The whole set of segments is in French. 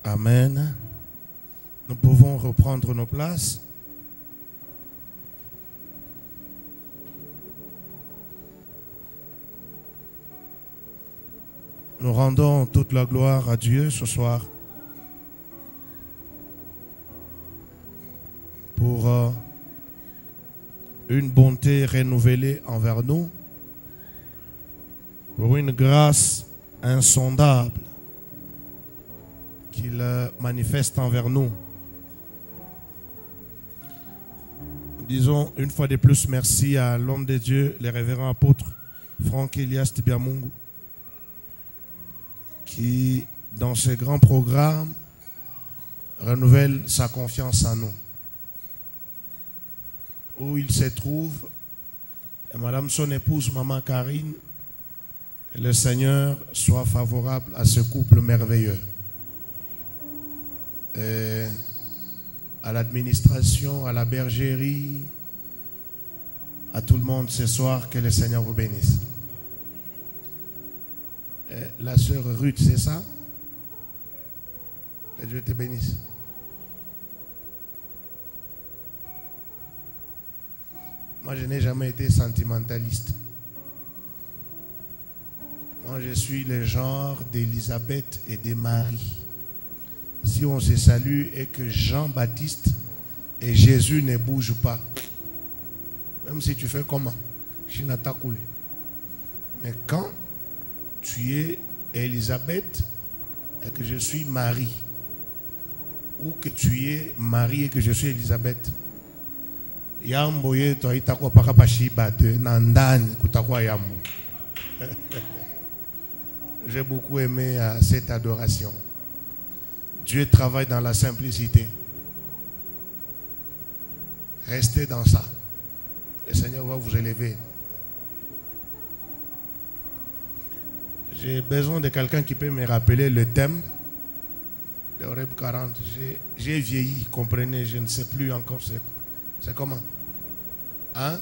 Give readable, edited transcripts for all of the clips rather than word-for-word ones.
Amen. Nous pouvons reprendre nos places. Nous rendons toute la gloire à Dieu ce soir pour une bonté renouvelée envers nous, pour une grâce insondable qu'il manifeste envers nous. Disons une fois de plus merci à l'homme de Dieu, le révérend apôtre Franck Elias Tibiamungu, qui, dans ce grand programme, renouvelle sa confiance en nous. Où il se trouve, et Madame son épouse, Maman Karine, que le Seigneur soit favorable à ce couple merveilleux. Et à l'administration, à la bergerie, à tout le monde ce soir, que le Seigneur vous bénisse. La sœur Ruth, c'est ça? Que Dieu te bénisse. Moi, je n'ai jamais été sentimentaliste. Moi, je suis le genre d'Élisabeth et de Marie. Si on se salue et que Jean-Baptiste et Jésus ne bougent pas, même si tu fais comment? Chinatakouli. Mais quand tu es Élisabeth et que je suis Marie, ou que tu es Marie et que je suis Élisabeth, Yamboye to itakwa paka pashiba de nandani kutakwa yambo. J'ai beaucoup aimé cette adoration. Dieu travaille dans la simplicité. Restez dans ça. Le Seigneur va vous élever. J'ai besoin de quelqu'un qui peut me rappeler le thème de Horeb 40. J'ai vieilli, comprenez, je ne sais plus encore c'est comment. Hein?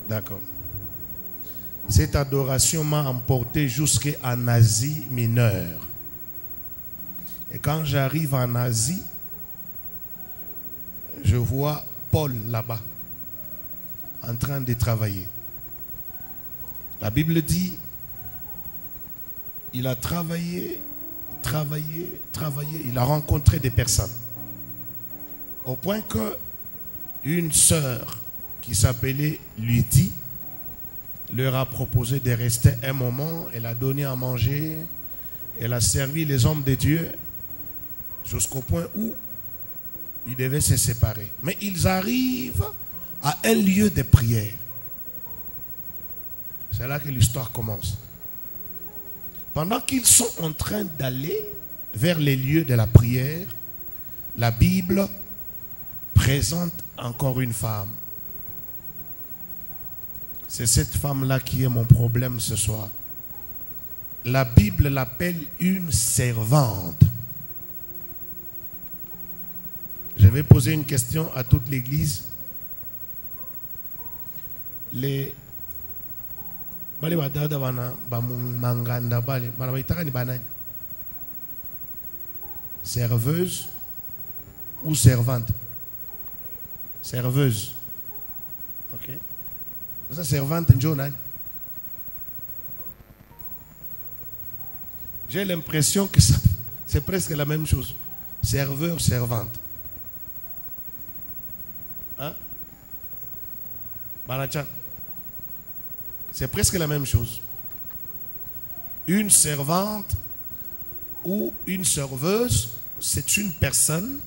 D'accord. Cette adoration m'a emporté jusqu'en Asie mineure. Et quand j'arrive en Asie, je vois Paul là-bas, en train de travailler. La Bible dit, il a travaillé, il a rencontré des personnes. Au point que une sœur qui s'appelait Lydie leur a proposé de rester un moment. Elle a donné à manger, elle a servi les hommes de Dieu jusqu'au point où ils devaient se séparer. Mais ils arrivent à un lieu de prière. C'est là que l'histoire commence. Pendant qu'ils sont en train d'aller vers les lieux de la prière, la Bible présente encore une femme. C'est cette femme-là qui est mon problème ce soir. La Bible l'appelle une servante. Je vais poser une question à toute l'église. Les serveuse ou servante? Serveuse. Ok. Ça, servante, j'ai l'impression que c'est presque la même chose. Serveur, servante. Hein? C'est presque la même chose. Une servante ou une serveuse, c'est une personne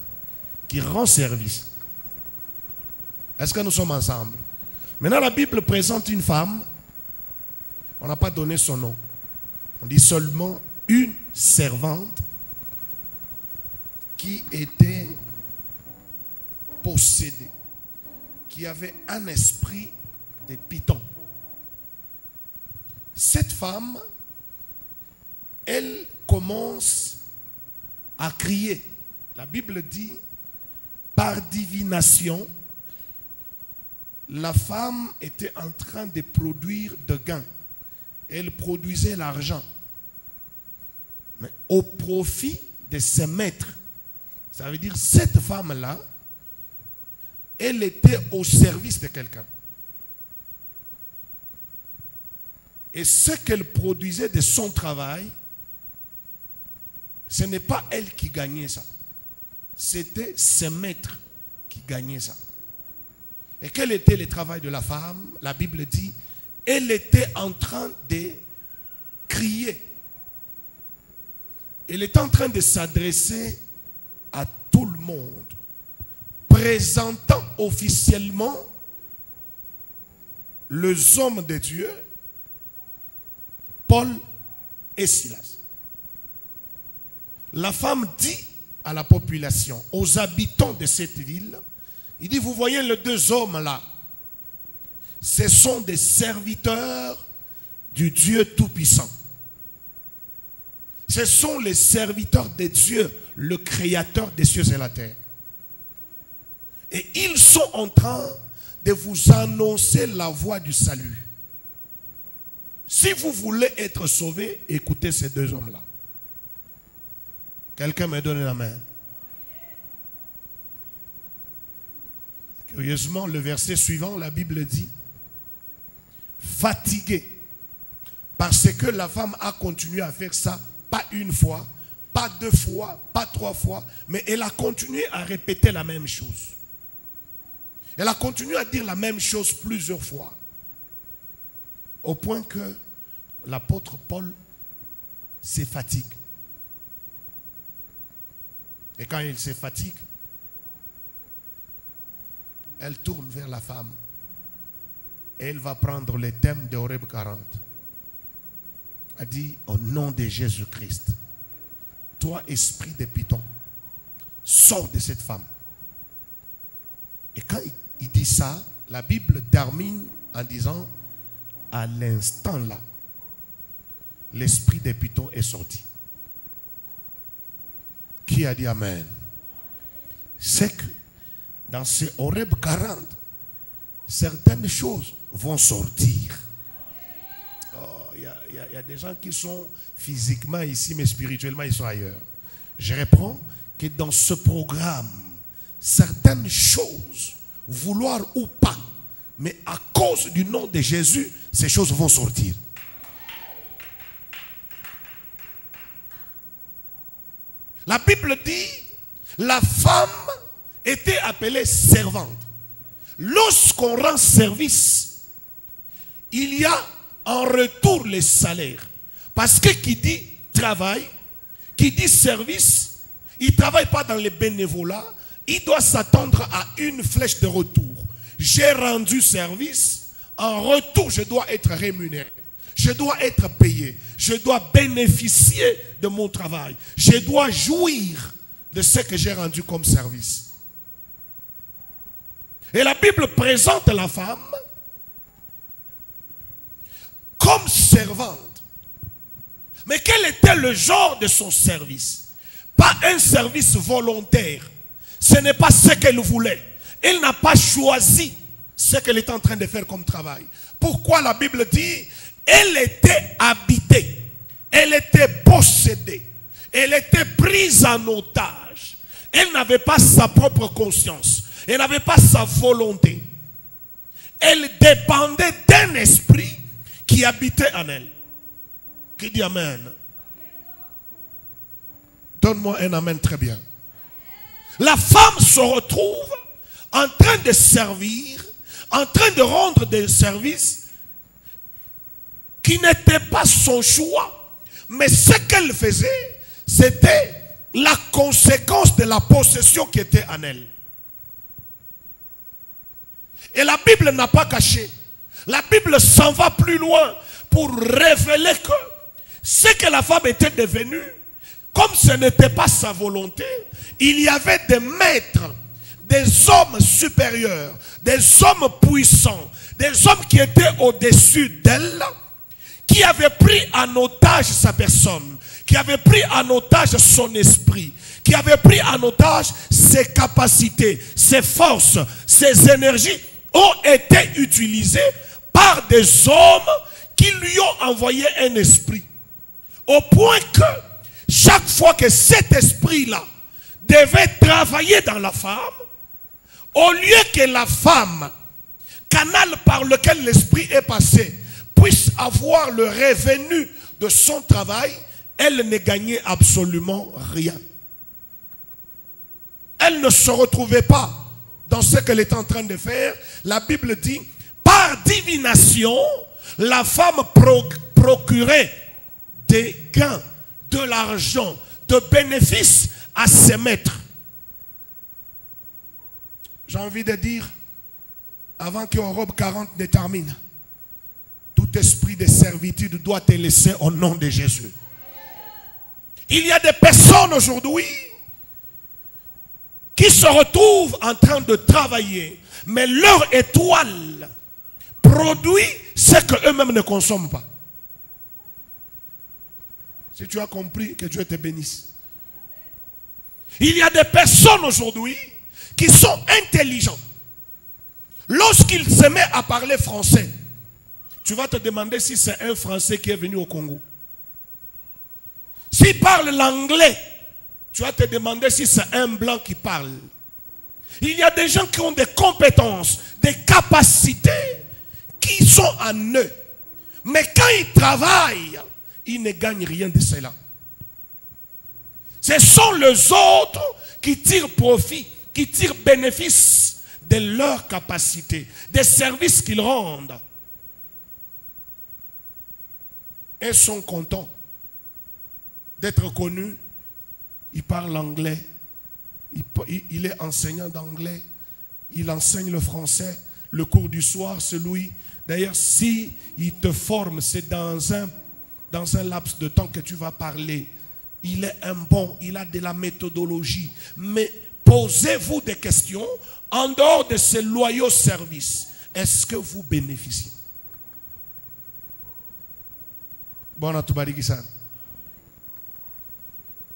qui rend service. Est-ce que nous sommes ensemble? Maintenant, la Bible présente une femme. On n'a pas donné son nom. On dit seulement une servante qui était possédée, qui avait un esprit de python. Cette femme, elle commence à crier. La Bible dit, par divination, la femme était en train de produire de gains. Elle produisait l'argent. mais au profit de ses maîtres. Ça veut dire cette femme-là, elle était au service de quelqu'un. Et ce qu'elle produisait de son travail, ce n'est pas elle qui gagnait ça. C'était ses maîtres qui gagnaient ça. Et quel était le travail de la femme? La Bible dit, elle était en train de crier. Elle était en train de s'adresser à tout le monde, présentant officiellement les hommes de Dieu, Paul et Silas. La femme dit à la population, aux habitants de cette ville, il dit, vous voyez les deux hommes là, ce sont des serviteurs du Dieu Tout-Puissant. Ce sont les serviteurs de Dieu, le Créateur des cieux et la terre. Et ils sont en train de vous annoncer la voie du salut. Si vous voulez être sauvé, écoutez ces deux hommes-là. Quelqu'un me donne la main. Curieusement, le verset suivant, la Bible dit, fatigué, parce que la femme a continué à faire ça, pas une fois, pas deux fois, pas trois fois, mais elle a continué à répéter la même chose. Elle a continué à dire la même chose plusieurs fois. Au point que l'apôtre Paul se fatigue. Et quand il se fatigue, elle tourne vers la femme. Et elle va prendre le thème de Horeb 40. Elle dit, au nom de Jésus-Christ, toi, esprit de Python, sors de cette femme. Et quand il dit ça, la Bible termine en disant, à l'instant là, l'esprit de Python est sorti. Qui a dit Amen? C'est que dans ce Horeb 40, certaines choses vont sortir. Il y a des gens qui sont physiquement ici, mais spirituellement, ils sont ailleurs. Je reprends que dans ce programme, certaines choses, vouloir ou pas, mais à cause du nom de Jésus, ces choses vont sortir. La Bible dit, la femme était appelée servante. Lorsqu'on rend service, il y a en retour les salaires. Parce que qui dit travail, qui dit service, il ne travaille pas dans les bénévolats, il doit s'attendre à une flèche de retour. J'ai rendu service, en retour je dois être rémunéré. Je dois être payé. Je dois bénéficier de mon travail. Je dois jouir de ce que j'ai rendu comme service. Et la Bible présente la femme comme servante. Mais quel était le genre de son service? Pas un service volontaire. Ce n'est pas ce qu'elle voulait. Elle n'a pas choisi ce qu'elle est en train de faire comme travail. Pourquoi la Bible dit, elle était habitée, elle était possédée, elle était prise en otage. Elle n'avait pas sa propre conscience, elle n'avait pas sa volonté. Elle dépendait d'un esprit qui habitait en elle. Qui dit Amen? Donne-moi un Amen très bien. La femme se retrouve en train de servir, en train de rendre des services qui n'était pas son choix. Mais ce qu'elle faisait, c'était la conséquence de la possession qui était en elle. Et la Bible n'a pas caché. La Bible s'en va plus loin pour révéler que ce que la femme était devenue, comme ce n'était pas sa volonté, il y avait des maîtres, des hommes supérieurs, des hommes puissants, des hommes qui étaient au-dessus d'elle, qui avaient pris en otage sa personne, qui avaient pris en otage son esprit, qui avaient pris en otage ses capacités, ses forces, ses énergies, ont été utilisées par des hommes qui lui ont envoyé un esprit. Au point que chaque fois que cet esprit-là devait travailler dans la femme, au lieu que la femme, canal par lequel l'esprit est passé, puisse avoir le revenu de son travail, elle ne gagnait absolument rien. Elle ne se retrouvait pas dans ce qu'elle était en train de faire. La Bible dit, par divination, la femme procurait des gains, de l'argent, de bénéfices à ses maîtres. J'ai envie de dire, avant que Europe 40 ne termine, tout esprit de servitude doit te laisser au nom de Jésus. Il y a des personnes aujourd'hui qui se retrouvent en train de travailler, mais leur étoile produit ce qu'eux-mêmes ne consomment pas. Si tu as compris, que Dieu te bénisse. Il y a des personnes aujourd'hui qui sont intelligents. Lorsqu'il se met à parler français, tu vas te demander si c'est un Français qui est venu au Congo. S'il parle l'anglais, tu vas te demander si c'est un blanc qui parle. Il y a des gens qui ont des compétences, des capacités qui sont en eux. Mais quand ils travaillent, ils ne gagnent rien de cela. Ce sont les autres qui tirent profit, qui tirent bénéfice de leurs capacités, des services qu'ils rendent. Et sont contents d'être connus. Il parle anglais, il est enseignant d'anglais, il enseigne le français, le cours du soir, c'est lui. D'ailleurs, si il te forme, c'est dans un laps de temps que tu vas parler. Il est un bon, il a de la méthodologie. Mais posez-vous des questions en dehors de ces loyaux services. Est-ce que vous bénéficiez? Bon, à tout barikisan.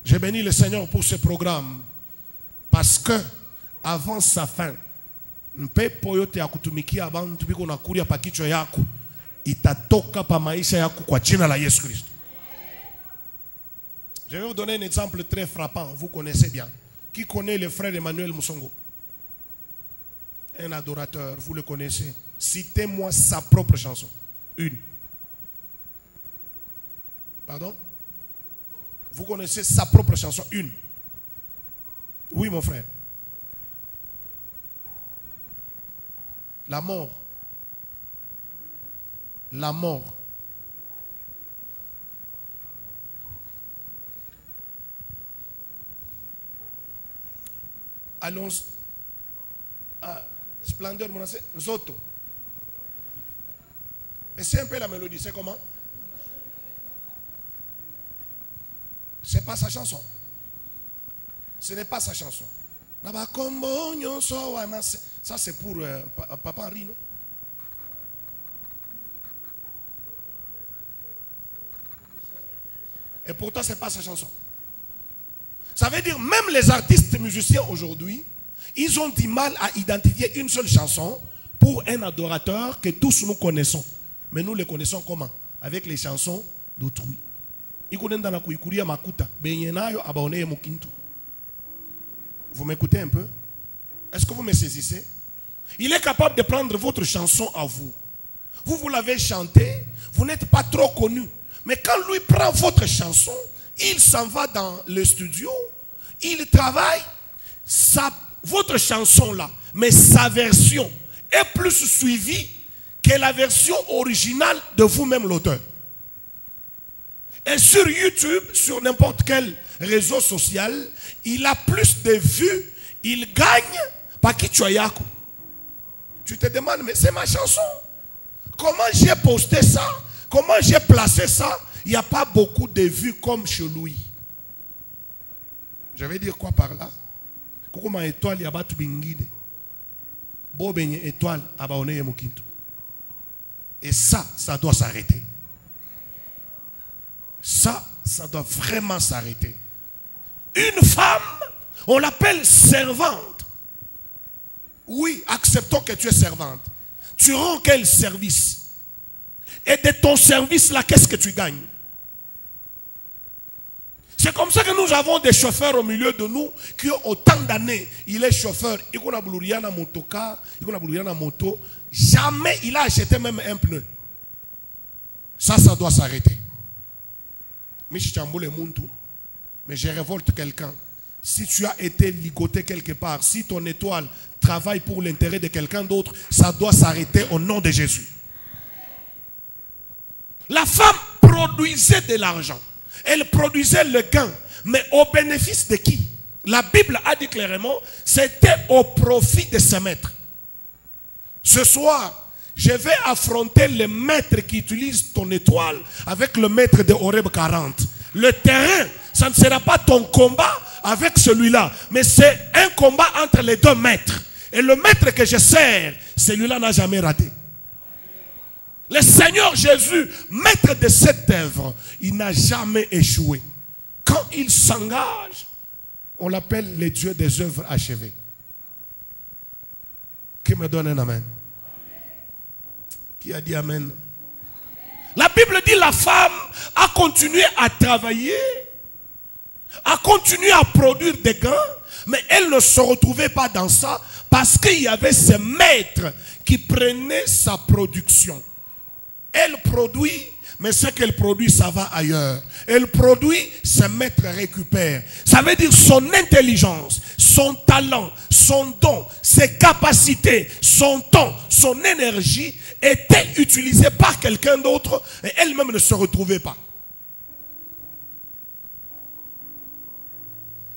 Je bénis le Seigneur pour ce programme. Parce que, avant sa fin, mpe poyote ya kutumikia abantu biko na kuria pa kichwa yako itatoka pa maisha yako kwa jina la Yesu Kristo. Je vais vous donner un exemple très frappant, vous connaissez bien. Qui connaît le frère Emmanuel Musongo? Un adorateur, vous le connaissez. Citez-moi sa propre chanson. Une. Pardon? Vous connaissez sa propre chanson? Une. Oui, mon frère. La mort. La mort. Allons. Ah, Splendeur, mon ancien. Zoto. Et c'est un peu la mélodie. C'est comment? C'est pas sa chanson. Ce n'est pas sa chanson. Ça c'est pour Papa Henri, non? Et pourtant ce n'est pas sa chanson. Ça veut dire même les artistes musiciens aujourd'hui, ils ont du mal à identifier une seule chanson pour un adorateur que tous nous connaissons. Mais nous les connaissons comment? Avec les chansons d'autrui. Vous m'écoutez un peu? Est-ce que vous me saisissez? Il est capable de prendre votre chanson à vous. Vous l'avez chantée, vous n'êtes pas trop connu. Mais quand lui prend votre chanson, il s'en va dans le studio, il travaille votre chanson là, mais sa version est plus suivie que la version originale de vous-même l'auteur. Et sur YouTube, sur n'importe quel réseau social, il a plus de vues, il gagne par Kichwayako. Tu te demandes, mais c'est ma chanson. Comment j'ai posté ça? Comment j'ai placé ça? Il n'y a pas beaucoup de vues comme chez lui. Je vais dire quoi par là? Comment étoile y a pas tout bingide. Bo benye étoile abaone yemokinto. Et ça doit s'arrêter. Ça doit vraiment s'arrêter. Une femme, on l'appelle servante. Oui, acceptons que tu es servante. Tu rends quel service? Et de ton service là, qu'est-ce que tu gagnes? C'est comme ça que nous avons des chauffeurs au milieu de nous qui ont autant d'années. Il est chauffeur. Il a un motocar, il a une moto. Jamais il a acheté même un pneu. Ça doit s'arrêter. Mais je révolte quelqu'un. Si tu as été ligoté quelque part, si ton étoile travaille pour l'intérêt de quelqu'un d'autre, ça doit s'arrêter au nom de Jésus. La femme produisait de l'argent. Elle produisait le gain. Mais au bénéfice de qui? La Bible a dit clairement, c'était au profit de ses maîtres. Ce soir, je vais affronter le maître qui utilise ton étoile avec le maître de Horeb 40. Le terrain, ça ne sera pas ton combat avec celui-là, mais c'est un combat entre les deux maîtres. Et le maître que je sers, celui-là n'a jamais raté. Le Seigneur Jésus, maître de cette œuvre, il n'a jamais échoué. Quand il s'engage, on l'appelle le Dieu des œuvres achevées. Qui me donne un amen? Qui a dit amen? La Bible dit la femme a continué à travailler, a continué à produire des gains, mais elle ne se retrouvait pas dans ça parce qu'il y avait ce maître qui prenait sa production. Elle produit, mais ce qu'elle produit, ça va ailleurs. Elle produit, ce maître récupère. Ça veut dire son intelligence, son talent, son don, ses capacités, son temps, son énergie étaient utilisés par quelqu'un d'autre et elle-même ne se retrouvait pas.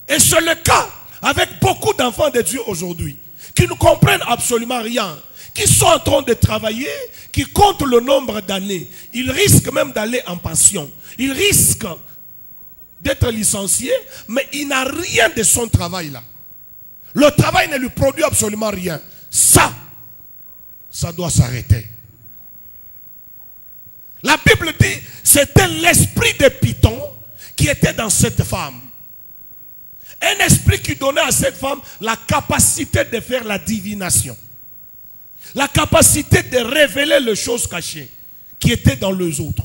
Et c'est le cas avec beaucoup d'enfants de Dieu aujourd'hui qui ne comprennent absolument rien, qui sont en train de travailler, qui comptent le nombre d'années. Ils risquent même d'aller en pension. Ils risquent d'être licenciés, mais il n'a rien de son travail là. Le travail ne lui produit absolument rien. Ça doit s'arrêter. La Bible dit, c'était l'esprit de Python qui était dans cette femme. Un esprit qui donnait à cette femme la capacité de faire la divination. La capacité de révéler les choses cachées qui étaient dans les autres.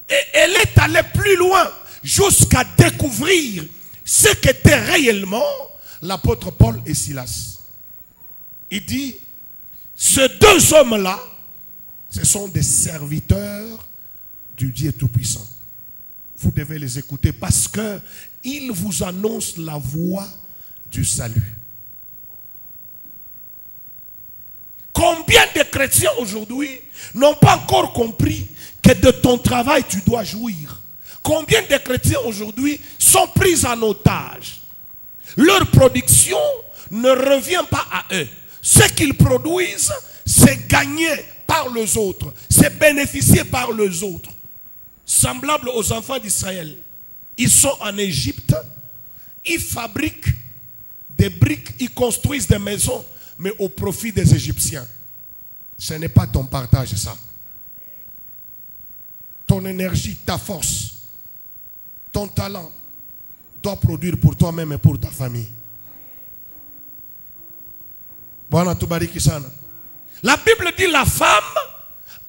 Et elle est allée plus loin jusqu'à découvrir ce qu'étaient réellement l'apôtre Paul et Silas. Il dit, ces deux hommes-là, ce sont des serviteurs du Dieu Tout-Puissant. Vous devez les écouter parce qu'ils vous annoncent la voie du salut. Combien de chrétiens aujourd'hui n'ont pas encore compris que de ton travail tu dois jouir? Combien de chrétiens aujourd'hui sont pris en otage? Leur production ne revient pas à eux. Ce qu'ils produisent, c'est gagné par les autres, c'est bénéficié par les autres. Semblables aux enfants d'Israël. Ils sont en Égypte, ils fabriquent des briques, ils construisent des maisons, mais au profit des Égyptiens. Ce n'est pas ton partage, ça. Ton énergie, ta force, ton talent doit produire pour toi-même et pour ta famille. La Bible dit la femme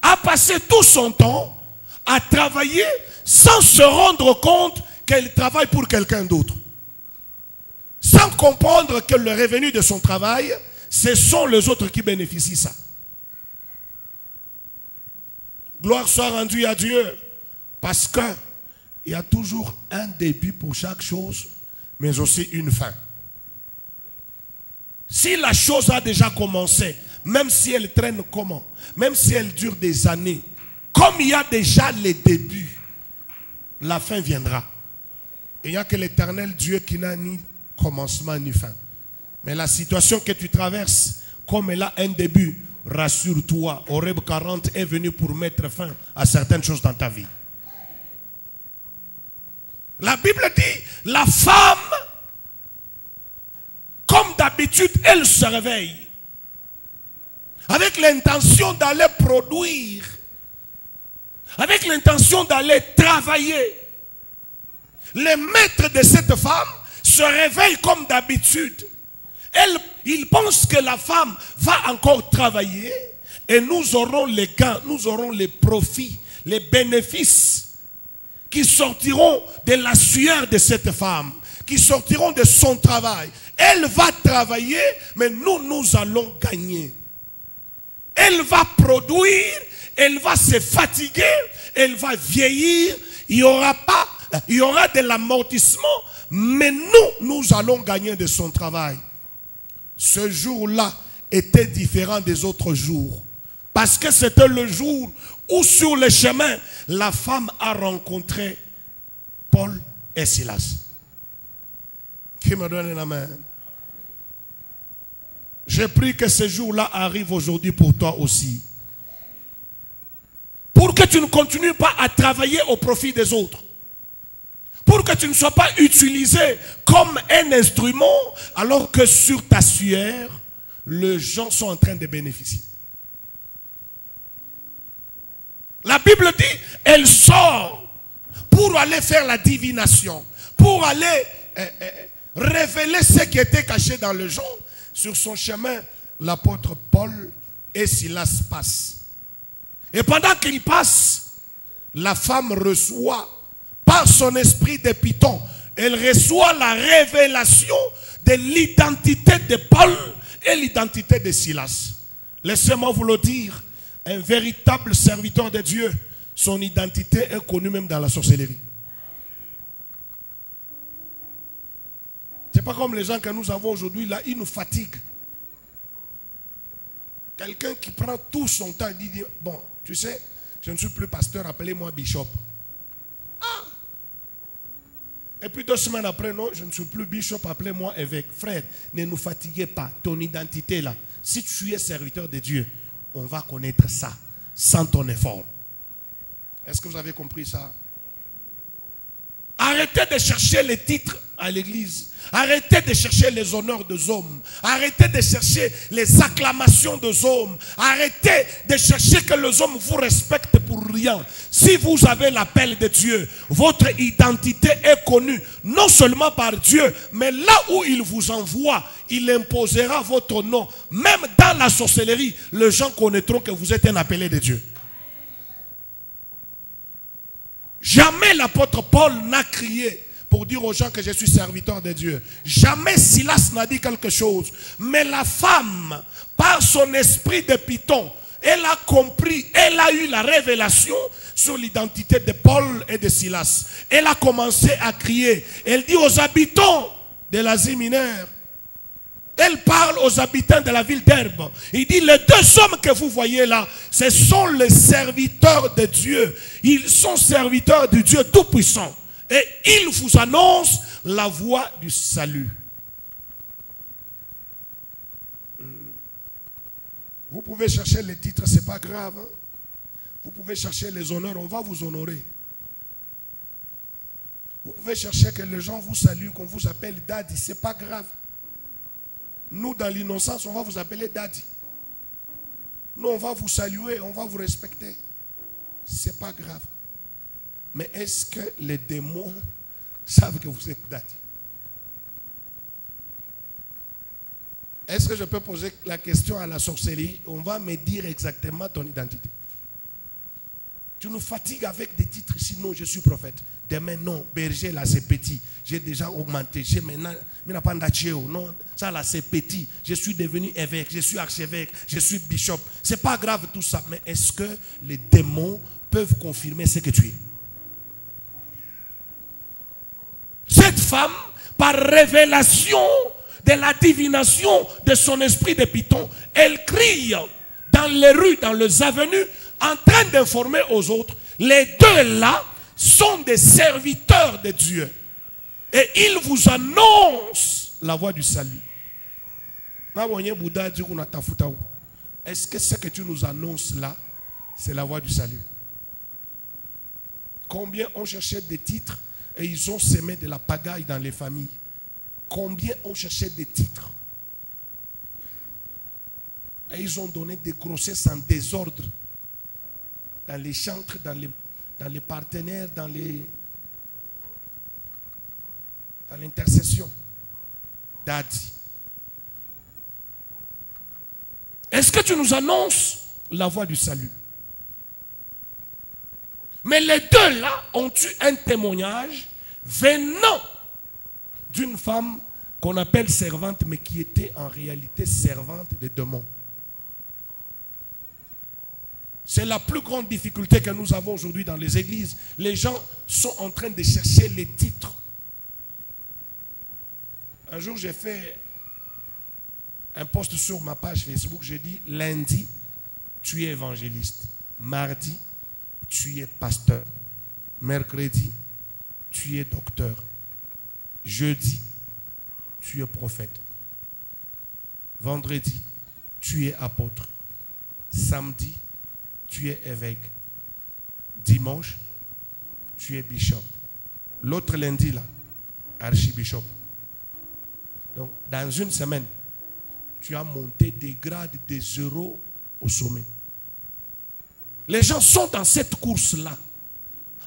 a passé tout son temps à travailler sans se rendre compte qu'elle travaille pour quelqu'un d'autre. Sans comprendre que le revenu de son travail, ce sont les autres qui bénéficient de ça. Gloire soit rendue à Dieu. Parce qu'il y a toujours un début pour chaque chose, mais aussi une fin. Si la chose a déjà commencé, même si elle traîne comment, même si elle dure des années, comme il y a déjà les débuts, la fin viendra. Et il n'y a que l'Éternel Dieu qui n'a ni commencement ni fin. Mais la situation que tu traverses, comme elle a un début, rassure-toi, Horeb 40 est venu pour mettre fin à certaines choses dans ta vie. La Bible dit, la femme, comme d'habitude, elle se réveille avec l'intention d'aller produire, avec l'intention d'aller travailler. Le maître de cette femme se réveille comme d'habitude. Il pense que la femme va encore travailler et nous aurons les gains, nous aurons les profits, les bénéfices qui sortiront de la sueur de cette femme, qui sortiront de son travail. Elle va travailler, mais nous allons gagner. Elle va produire, elle va se fatiguer, elle va vieillir, il y aura de l'amortissement, mais nous allons gagner de son travail. Ce jour-là était différent des autres jours, parce que c'était le jour où sur le chemin, la femme a rencontré Paul et Silas. Qui me donne la main? Je prie que ce jour-là arrive aujourd'hui pour toi aussi. Pour que tu ne continues pas à travailler au profit des autres. Pour que tu ne sois pas utilisé comme un instrument alors que sur ta sueur, les gens sont en train de bénéficier. La Bible dit, elle sort pour aller faire la divination, pour aller révéler ce qui était caché dans le jour. Sur son chemin, l'apôtre Paul et Silas passent. Et pendant qu'ils passent, la femme reçoit, par son esprit de Python, elle reçoit la révélation de l'identité de Paul et l'identité de Silas. Laissez-moi vous le dire, un véritable serviteur de Dieu, son identité est connue même dans la sorcellerie. C'est pas comme les gens que nous avons aujourd'hui, là, ils nous fatiguent. Quelqu'un qui prend tout son temps, il dit, bon, tu sais, je ne suis plus pasteur, appelez-moi bishop. Ah! Et puis 2 semaines après, non, je ne suis plus bishop, appelez-moi évêque. Frère, ne nous fatiguez pas, ton identité là. Si tu es serviteur de Dieu, on va connaître ça, sans ton effort. Est-ce que vous avez compris ça? Arrêtez de chercher les titres à l'église. Arrêtez de chercher les honneurs des hommes. Arrêtez de chercher les acclamations des hommes. Arrêtez de chercher que les hommes vous respectent pour rien. Si vous avez l'appel de Dieu, votre identité est connue, non seulement par Dieu, mais là où il vous envoie, il imposera votre nom. Même dans la sorcellerie, les gens connaîtront que vous êtes un appelé de Dieu. Jamais l'apôtre Paul n'a crié pour dire aux gens que je suis serviteur de Dieu. Jamais Silas n'a dit quelque chose. Mais la femme, par son esprit de Python, elle a compris, elle a eu la révélation sur l'identité de Paul et de Silas. Elle a commencé à crier. Elle dit aux habitants de l'Asie mineure, elle parle aux habitants de la ville d'Herbe. Il dit, les 2 hommes que vous voyez là, ce sont les serviteurs de Dieu. Ils sont serviteurs du Dieu Tout-Puissant. Et ils vous annoncent la voie du salut. Vous pouvez chercher les titres, ce n'est pas grave. Hein? Vous pouvez chercher les honneurs, on va vous honorer. Vous pouvez chercher que les gens vous saluent, qu'on vous appelle Daddy, ce n'est pas grave. Nous, dans l'innocence, on va vous appeler Daddy. Nous, on va vous saluer, on va vous respecter. Ce n'est pas grave. Mais est-ce que les démons savent que vous êtes Daddy? Est-ce que je peux poser la question à la sorcellerie? On va me dire exactement ton identité. Tu nous fatigues avec des titres ici. Non, je suis prophète. Demain, non. Berger, là, c'est petit. J'ai déjà augmenté. J'ai maintenant, non, ça, là, c'est petit. Je suis devenu évêque. Je suis archevêque. Je suis bishop. C'est pas grave tout ça. Mais est-ce que les démons peuvent confirmer ce que tu es? Cette femme, par révélation de la divination de son esprit de Python, elle crie dans les rues, dans les avenues, en train d'informer aux autres. Les 2 là sont des serviteurs de Dieu. Et ils vous annoncent la voie du salut. Est-ce que ce que tu nous annonces là, c'est la voie du salut? Combien ont cherché des titres et ils ont semé de la pagaille dans les familles? Combien ont cherché des titres et ils ont donné des grossesses en désordre dans les chantres, dans les partenaires, dans l'intercession. Daddy. Est-ce que tu nous annonces la voie du salut? Mais les deux là ont eu un témoignage venant d'une femme qu'on appelle servante, mais qui était en réalité servante des démons. C'est la plus grande difficulté que nous avons aujourd'hui dans les églises. Les gens sont en train de chercher les titres. Un jour, j'ai fait un post sur ma page Facebook. J'ai dit, lundi, tu es évangéliste. Mardi, tu es pasteur. Mercredi, tu es docteur. Jeudi, tu es prophète. Vendredi, tu es apôtre. Samedi, tu es évêque. Dimanche, tu es bishop. L'autre lundi, là, archibishop. Donc, dans une semaine, tu as monté des grades de 0 au sommet. Les gens sont dans cette course-là,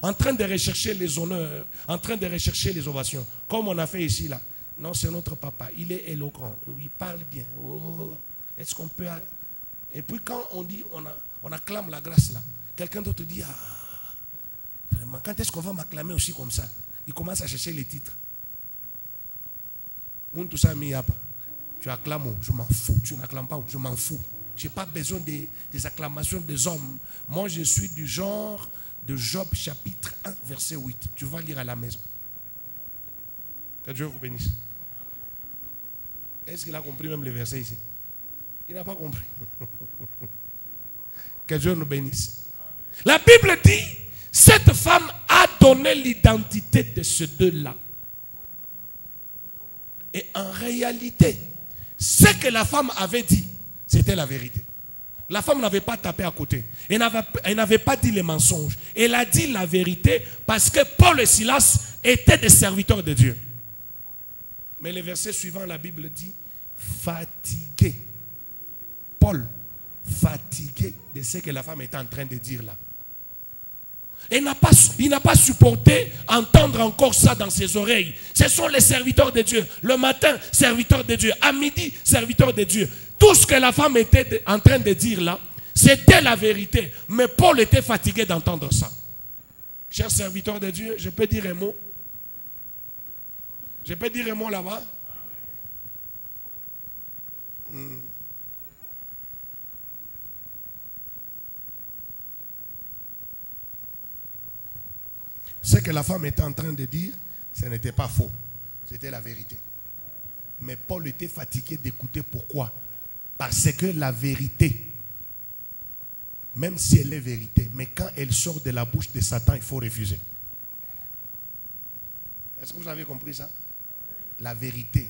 en train de rechercher les honneurs, en train de rechercher les ovations, comme on a fait ici, là. Non, c'est notre papa, il est éloquent, il parle bien. Oh, est-ce qu'on peut... Et puis quand on dit, on acclame la grâce là, quelqu'un d'autre dit, ah, vraiment, quand est-ce qu'on va m'acclamer aussi comme ça? Il commence à chercher les titres. Tu acclames, je m'en fous. Tu n'acclames pas, je m'en fous. Je n'ai pas besoin des acclamations des hommes. Moi, je suis du genre de Job chapitre 1, verset 8. Tu vas lire à la maison. Que Dieu vous bénisse. Est-ce qu'il a compris même les versets ici? Il n'a pas compris. Que Dieu nous bénisse. La Bible dit, cette femme a donné l'identité de ces deux-là. Et en réalité, ce que la femme avait dit, c'était la vérité. La femme n'avait pas tapé à côté. Elle n'avait pas dit les mensonges. Elle a dit la vérité parce que Paul et Silas étaient des serviteurs de Dieu. Mais le verset suivant, la Bible dit, fatigué. Paul, fatigué de ce que la femme était en train de dire là. Il n'a pas supporté entendre encore ça dans ses oreilles. Ce sont les serviteurs de Dieu. Le matin, serviteurs de Dieu. À midi, serviteurs de Dieu. Tout ce que la femme était en train de dire là, c'était la vérité. Mais Paul était fatigué d'entendre ça. Chers serviteurs de Dieu, je peux dire un mot? Je peux dire un mot là-bas? Ce que la femme était en train de dire, ce n'était pas faux. C'était la vérité. Mais Paul était fatigué d'écouter. Pourquoi? Parce que la vérité, même si elle est vérité, mais quand elle sort de la bouche de Satan, il faut refuser. Est-ce que vous avez compris ça? La vérité,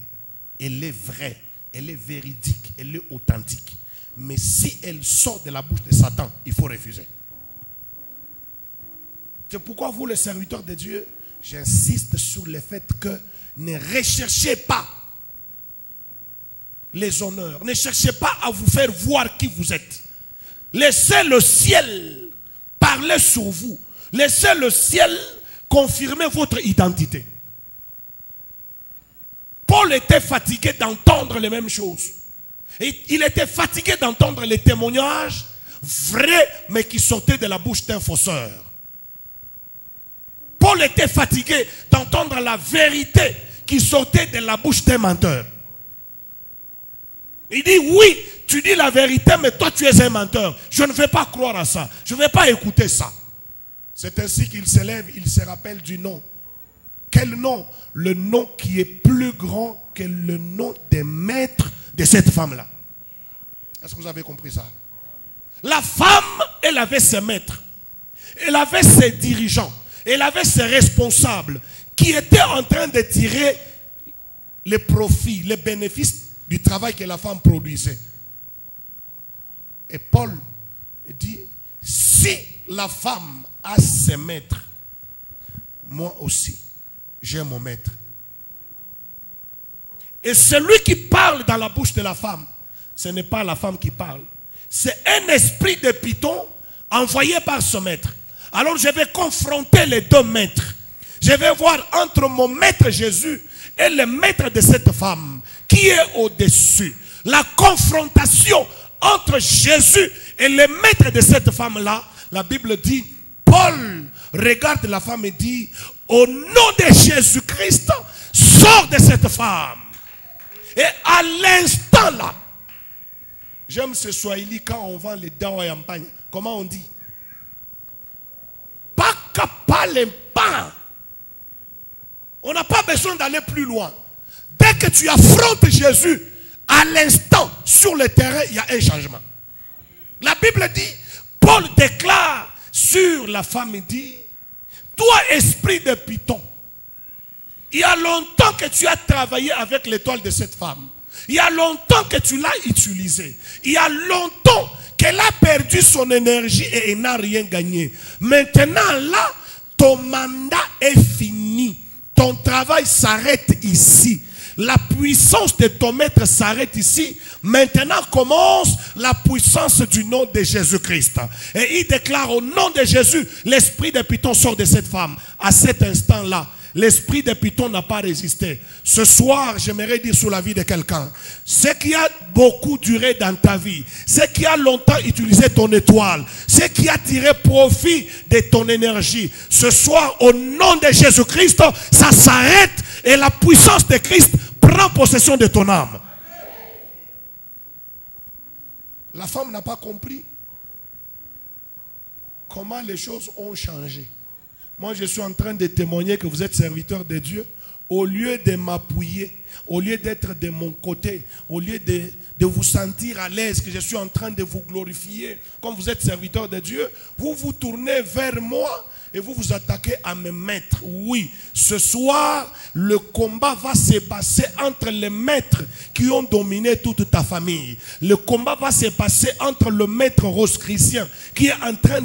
elle est vraie, elle est véridique, elle est authentique. Mais si elle sort de la bouche de Satan, il faut refuser. C'est pourquoi vous, les serviteurs de Dieu, j'insiste sur le fait que ne recherchez pas les honneurs. Ne cherchez pas à vous faire voir qui vous êtes. Laissez le ciel parler sur vous. Laissez le ciel confirmer votre identité. Paul était fatigué d'entendre les mêmes choses. Et il était fatigué d'entendre les témoignages vrais, mais qui sortaient de la bouche d'un fausseur. Paul était fatigué d'entendre la vérité qui sortait de la bouche d'un menteur. Il dit, oui, tu dis la vérité, mais toi tu es un menteur. Je ne vais pas croire à ça. Je ne vais pas écouter ça. C'est ainsi qu'il s'élève, il se rappelle du nom. Quel nom? Le nom qui est plus grand que le nom des maîtres de cette femme-là. Est-ce que vous avez compris ça? La femme, elle avait ses maîtres. Elle avait ses dirigeants. Elle avait ses responsables qui étaient en train de tirer les profits, les bénéfices du travail que la femme produisait. Et Paul dit, si la femme a ses maîtres, moi aussi, j'ai mon maître. Et celui qui parle dans la bouche de la femme, ce n'est pas la femme qui parle. C'est un esprit de Python envoyé par ce maître. Alors je vais confronter les deux maîtres. Je vais voir entre mon maître Jésus et le maître de cette femme qui est au-dessus. La confrontation entre Jésus et le maître de cette femme-là, la Bible dit, Paul regarde la femme et dit, au nom de Jésus-Christ, sors de cette femme. Et à l'instant là, j'aime ce Swahili quand on vend les dawa et ampagne. Comment on dit? Pas capable pas. On n'a pas besoin d'aller plus loin. Dès que tu affrontes Jésus, à l'instant, sur le terrain, il y a un changement. La Bible dit, Paul déclare sur la femme, il dit, toi esprit de Python, il y a longtemps que tu as travaillé avec l'étoile de cette femme. Il y a longtemps que tu l'as utilisée. Il y a longtemps qu'elle a perdu son énergie et elle n'a rien gagné. Maintenant là, ton mandat est fini. Ton travail s'arrête ici. La puissance de ton maître s'arrête ici. Maintenant commence la puissance du nom de Jésus-Christ. Et il déclare au nom de Jésus, l'esprit de Python sort de cette femme. À cet instant-là, l'esprit de Python n'a pas résisté. Ce soir, j'aimerais dire sur la vie de quelqu'un, ce qui a beaucoup duré dans ta vie, ce qui a longtemps utilisé ton étoile, ce qui a tiré profit de ton énergie, ce soir, au nom de Jésus-Christ, ça s'arrête et la puissance de Christ prend possession de ton âme. La femme n'a pas compris comment les choses ont changé. Moi, je suis en train de témoigner que vous êtes serviteur de Dieu. Au lieu de m'appuyer, au lieu d'être de mon côté, au lieu de vous sentir à l'aise, que je suis en train de vous glorifier, comme vous êtes serviteur de Dieu, vous vous tournez vers moi et vous vous attaquez à mes maîtres. Oui, ce soir, le combat va se passer entre les maîtres qui ont dominé toute ta famille. Le combat va se passer entre le maître rose-chrétien qui est en train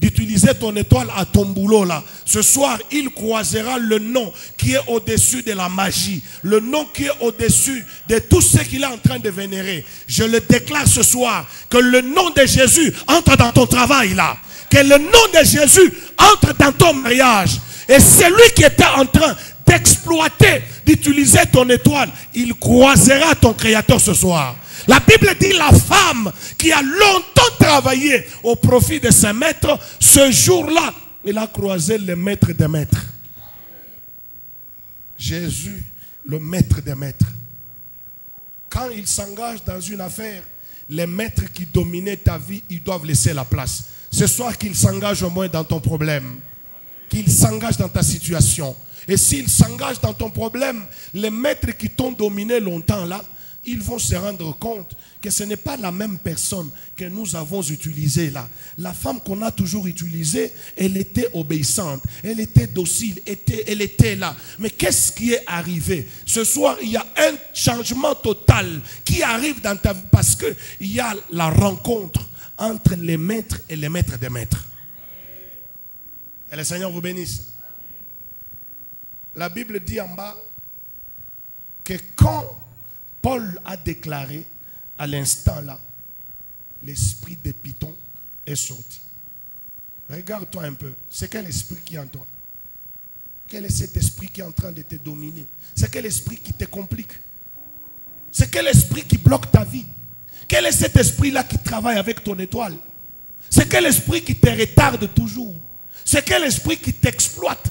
d'utiliser ton étoile à ton boulot là. Ce soir, il croisera le nom qui est au-dessus de la magie. Le nom qui est au-dessus de tout ce qu'il est en train de vénérer. Je le déclare ce soir que le nom de Jésus entre dans ton travail là. Que le nom de Jésus entre dans ton mariage. Et celui qui était en train d'exploiter, d'utiliser ton étoile, il croisera ton Créateur ce soir. La Bible dit la femme qui a longtemps travaillé au profit de ses maîtres, ce jour-là, il a croisé le maître des maîtres. Jésus, le maître des maîtres. Quand il s'engage dans une affaire, les maîtres qui dominaient ta vie, ils doivent laisser la place. Ce soir, qu'il s'engage au moins dans ton problème. Qu'il s'engage dans ta situation. Et s'il s'engage dans ton problème, les maîtres qui t'ont dominé longtemps là, ils vont se rendre compte que ce n'est pas la même personne que nous avons utilisée là. La femme qu'on a toujours utilisée, elle était obéissante, elle était docile, elle était là. Mais qu'est-ce qui est arrivé? Ce soir, il y a un changement total qui arrive dans ta vie parce qu'il y a la rencontre entre les maîtres et les maîtres des maîtres. Et le Seigneur vous bénisse. La Bible dit en bas que quand Paul a déclaré à l'instant là, l'esprit de Python est sorti. Regarde-toi un peu. C'est quel esprit qui est en toi? Quel est cet esprit qui est en train de te dominer? C'est quel esprit qui te complique? C'est quel esprit qui bloque ta vie? Quel est cet esprit-là qui travaille avec ton étoile? C'est quel esprit qui te retarde toujours? C'est quel esprit qui t'exploite?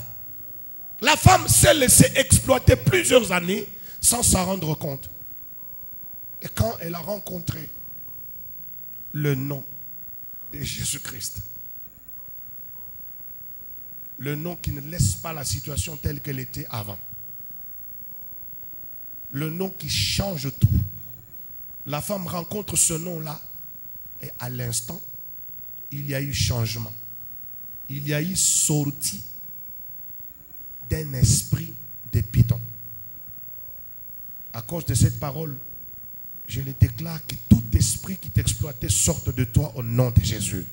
La femme s'est laissée exploiter plusieurs années sans s'en rendre compte. Et quand elle a rencontré le nom de Jésus-Christ, le nom qui ne laisse pas la situation telle qu'elle était avant, le nom qui change tout, la femme rencontre ce nom-là et à l'instant, il y a eu changement. Il y a eu sortie d'un esprit de Python. À cause de cette parole, je le déclare que tout esprit qui t'exploitait sorte de toi au nom de Jésus.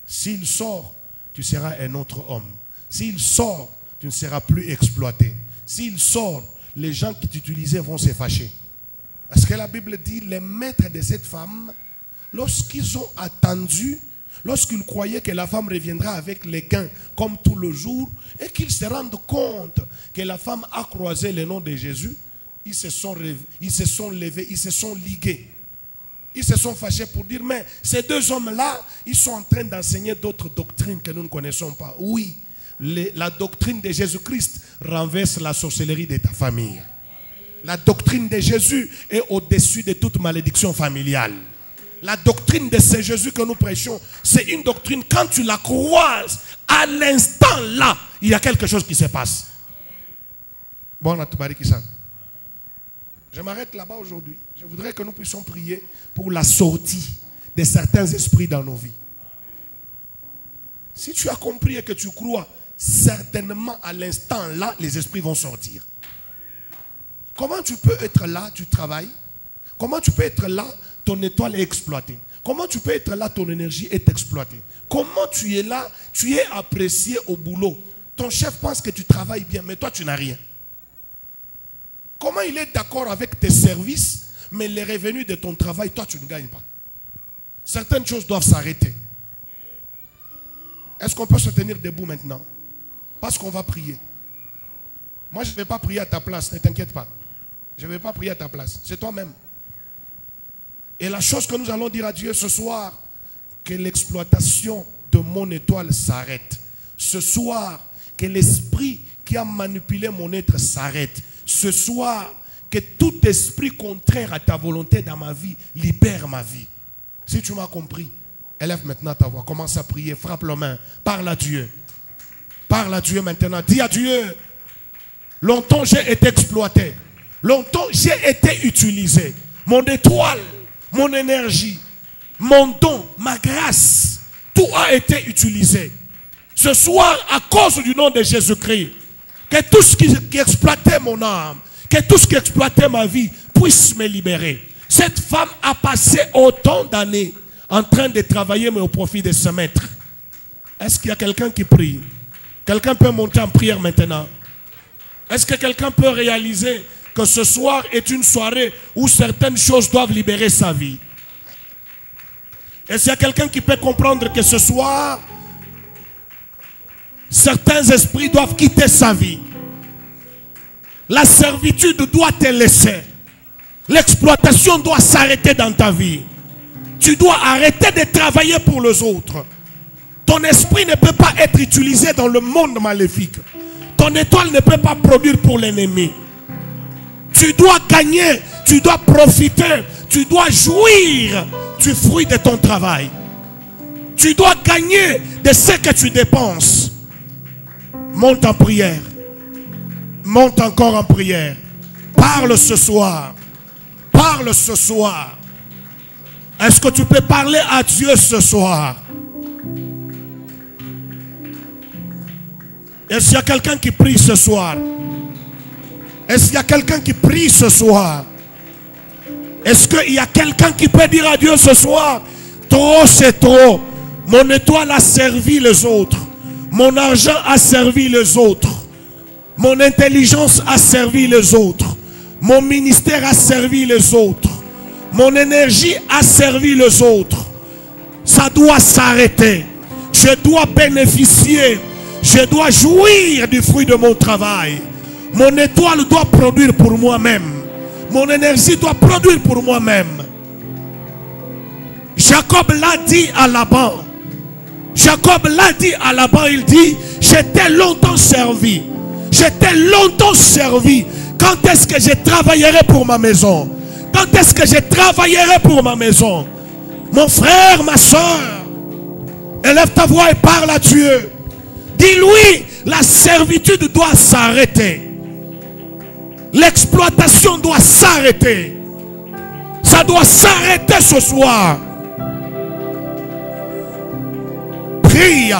S'il sort, tu seras un autre homme. S'il sort, tu ne seras plus exploité. S'il sort, les gens qui t'utilisaient vont se fâcher. Parce que la Bible dit, les maîtres de cette femme, lorsqu'ils ont attendu, lorsqu'ils croyaient que la femme reviendra avec les gains comme tout le jour, et qu'ils se rendent compte que la femme a croisé le nom de Jésus, ils se sont levés, ils se sont ligués. Ils se sont fâchés pour dire, mais ces deux hommes-là, ils sont en train d'enseigner d'autres doctrines que nous ne connaissons pas. Oui, la doctrine de Jésus-Christ renverse la sorcellerie de ta famille. La doctrine de Jésus est au-dessus de toute malédiction familiale. La doctrine de ce Jésus que nous prêchons, c'est une doctrine, quand tu la croises, à l'instant là, il y a quelque chose qui se passe. Bon, je m'arrête là-bas aujourd'hui. Je voudrais que nous puissions prier pour la sortie de certains esprits dans nos vies. Si tu as compris et que tu crois, certainement à l'instant là, les esprits vont sortir. Comment tu peux être là, tu travailles? Comment tu peux être là, ton étoile est exploitée? Comment tu peux être là, ton énergie est exploitée? Comment tu es là, tu es apprécié au boulot? Ton chef pense que tu travailles bien, mais toi tu n'as rien. Comment il est d'accord avec tes services, mais les revenus de ton travail, toi tu ne gagnes pas? Certaines choses doivent s'arrêter. Est-ce qu'on peut se tenir debout maintenant? Parce qu'on va prier. Moi je ne vais pas prier à ta place, ne t'inquiète pas. Je ne vais pas prier à ta place, c'est toi-même. Et la chose que nous allons dire à Dieu ce soir, que l'exploitation de mon étoile s'arrête. Ce soir, que l'esprit qui a manipulé mon être s'arrête. Ce soir, que tout esprit contraire à ta volonté dans ma vie libère ma vie. Si tu m'as compris, élève maintenant ta voix, commence à prier, frappe la main, parle à Dieu. Parle à Dieu maintenant, dis à Dieu, longtemps j'ai été exploité, longtemps j'ai été utilisé. Mon étoile, mon énergie, mon don, ma grâce, tout a été utilisé. Ce soir, à cause du nom de Jésus-Christ, que tout ce qui exploitait mon âme, que tout ce qui exploitait ma vie puisse me libérer. Cette femme a passé autant d'années en train de travailler, mais au profit de ce maître. Est-ce qu'il y a quelqu'un qui prie? Quelqu'un peut monter en prière maintenant? Est-ce que quelqu'un peut réaliser que ce soir est une soirée où certaines choses doivent libérer sa vie? Est-ce qu'il y a quelqu'un qui peut comprendre que ce soir, certains esprits doivent quitter sa vie? La servitude doit te laisser. L'exploitation doit s'arrêter dans ta vie. Tu dois arrêter de travailler pour les autres. Ton esprit ne peut pas être utilisé dans le monde maléfique. Ton étoile ne peut pas produire pour l'ennemi. Tu dois gagner, tu dois profiter, tu dois jouir du fruit de ton travail. Tu dois gagner de ce que tu dépenses. Monte en prière. Monte encore en prière. Parle ce soir. Parle ce soir. Est-ce que tu peux parler à Dieu ce soir? Est-ce qu'il y a quelqu'un qui prie ce soir? Est-ce qu'il y a quelqu'un qui prie ce soir? Est-ce qu'il y a quelqu'un qui peut dire à Dieu ce soir, trop c'est trop. Mon étoile a servi les autres. Mon argent a servi les autres. Mon intelligence a servi les autres. Mon ministère a servi les autres. Mon énergie a servi les autres. Ça doit s'arrêter. Je dois bénéficier. Je dois jouir du fruit de mon travail. Mon étoile doit produire pour moi-même. Mon énergie doit produire pour moi-même. Jacob l'a dit à Laban. Jacob l'a dit à Laban. Il dit, j'étais longtemps servi. J'étais longtemps servi. Quand est-ce que je travaillerai pour ma maison? Quand est-ce que je travaillerai pour ma maison? Mon frère, ma soeur, élève ta voix et parle à Dieu. Dis-lui, la servitude doit s'arrêter. L'exploitation doit s'arrêter. Ça doit s'arrêter ce soir. Prie.